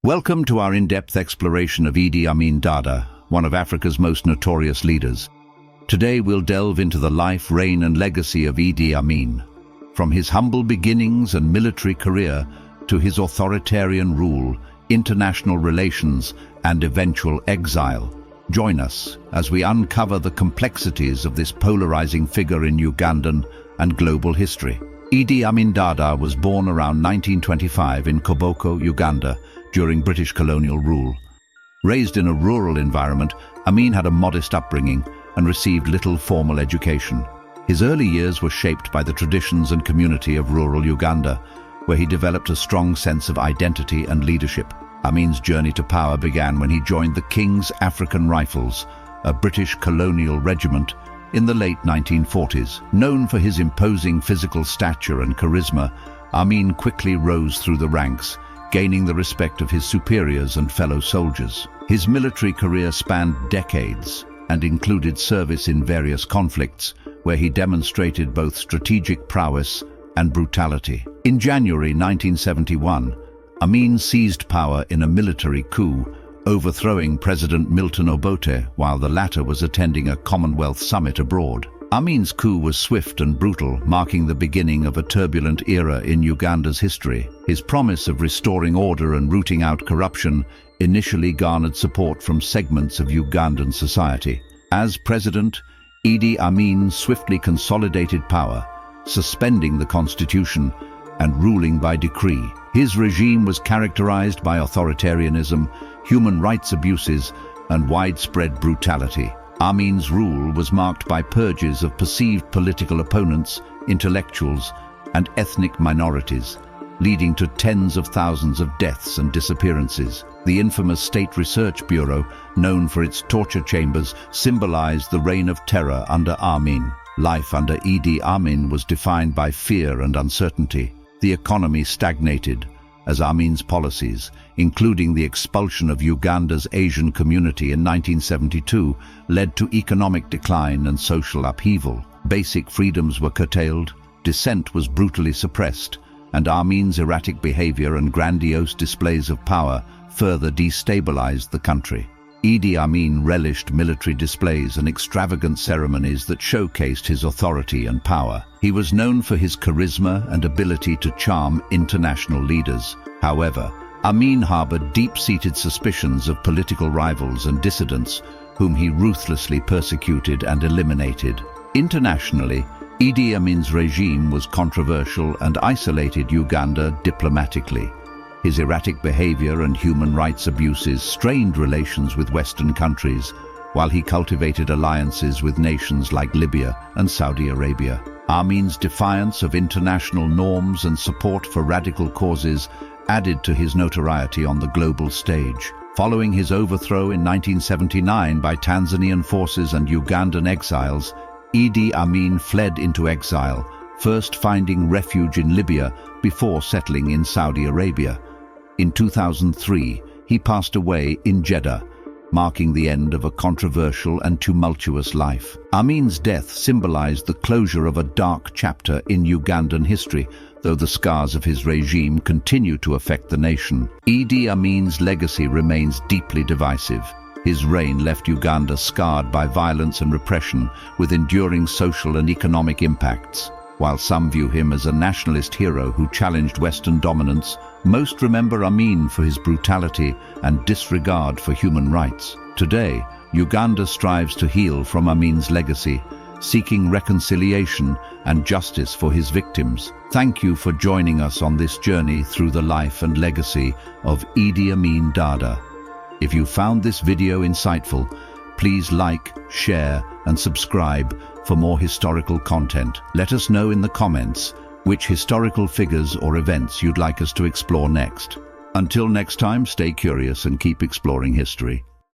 Welcome to our in-depth exploration of Idi Amin Dada, one of Africa's most notorious leaders. Today we'll delve into the life, reign and legacy of Idi Amin. From his humble beginnings and military career to his authoritarian rule, international relations and eventual exile. Join us as we uncover the complexities of this polarizing figure in Ugandan and global history. Idi Amin Dada was born around 1925 in Koboko, Uganda, during British colonial rule. Raised in a rural environment, Amin had a modest upbringing and received little formal education. His early years were shaped by the traditions and community of rural Uganda, where he developed a strong sense of identity and leadership. Amin's journey to power began when he joined the King's African Rifles, a British colonial regiment, in the late 1940s. Known for his imposing physical stature and charisma, Amin quickly rose through the ranks, gaining the respect of his superiors and fellow soldiers. His military career spanned decades and included service in various conflicts, where he demonstrated both strategic prowess and brutality. In January 1971, Amin seized power in a military coup, overthrowing President Milton Obote while the latter was attending a Commonwealth summit abroad. Amin's coup was swift and brutal, marking the beginning of a turbulent era in Uganda's history. His promise of restoring order and rooting out corruption initially garnered support from segments of Ugandan society. As president, Idi Amin swiftly consolidated power, suspending the constitution and ruling by decree. His regime was characterized by authoritarianism, human rights abuses, and widespread brutality. Amin's rule was marked by purges of perceived political opponents, intellectuals, and ethnic minorities, leading to tens of thousands of deaths and disappearances. The infamous State Research Bureau, known for its torture chambers, symbolized the reign of terror under Amin. Life under Idi Amin was defined by fear and uncertainty. The economy stagnated as Amin's policies, including the expulsion of Uganda's Asian community in 1972, led to economic decline and social upheaval. Basic freedoms were curtailed, dissent was brutally suppressed, and Amin's erratic behavior and grandiose displays of power further destabilized the country. Idi Amin relished military displays and extravagant ceremonies that showcased his authority and power. He was known for his charisma and ability to charm international leaders. However, Amin harbored deep-seated suspicions of political rivals and dissidents, whom he ruthlessly persecuted and eliminated. Internationally, Idi Amin's regime was controversial and isolated Uganda diplomatically. His erratic behavior and human rights abuses strained relations with Western countries, while he cultivated alliances with nations like Libya and Saudi Arabia. Amin's defiance of international norms and support for radical causes added to his notoriety on the global stage. Following his overthrow in 1979 by Tanzanian forces and Ugandan exiles, Idi Amin fled into exile, first finding refuge in Libya before settling in Saudi Arabia. In 2003, he passed away in Jeddah, marking the end of a controversial and tumultuous life. Amin's death symbolized the closure of a dark chapter in Ugandan history, though the scars of his regime continue to affect the nation. Idi Amin's legacy remains deeply divisive. His reign left Uganda scarred by violence and repression, with enduring social and economic impacts. While some view him as a nationalist hero who challenged Western dominance, most remember Amin for his brutality and disregard for human rights. Today, Uganda strives to heal from Amin's legacy, seeking reconciliation and justice for his victims. Thank you for joining us on this journey through the life and legacy of Idi Amin Dada. If you found this video insightful, please like, share, and subscribe for more historical content. Let us know in the comments which historical figures or events you'd like us to explore next. Until next time, stay curious and keep exploring history.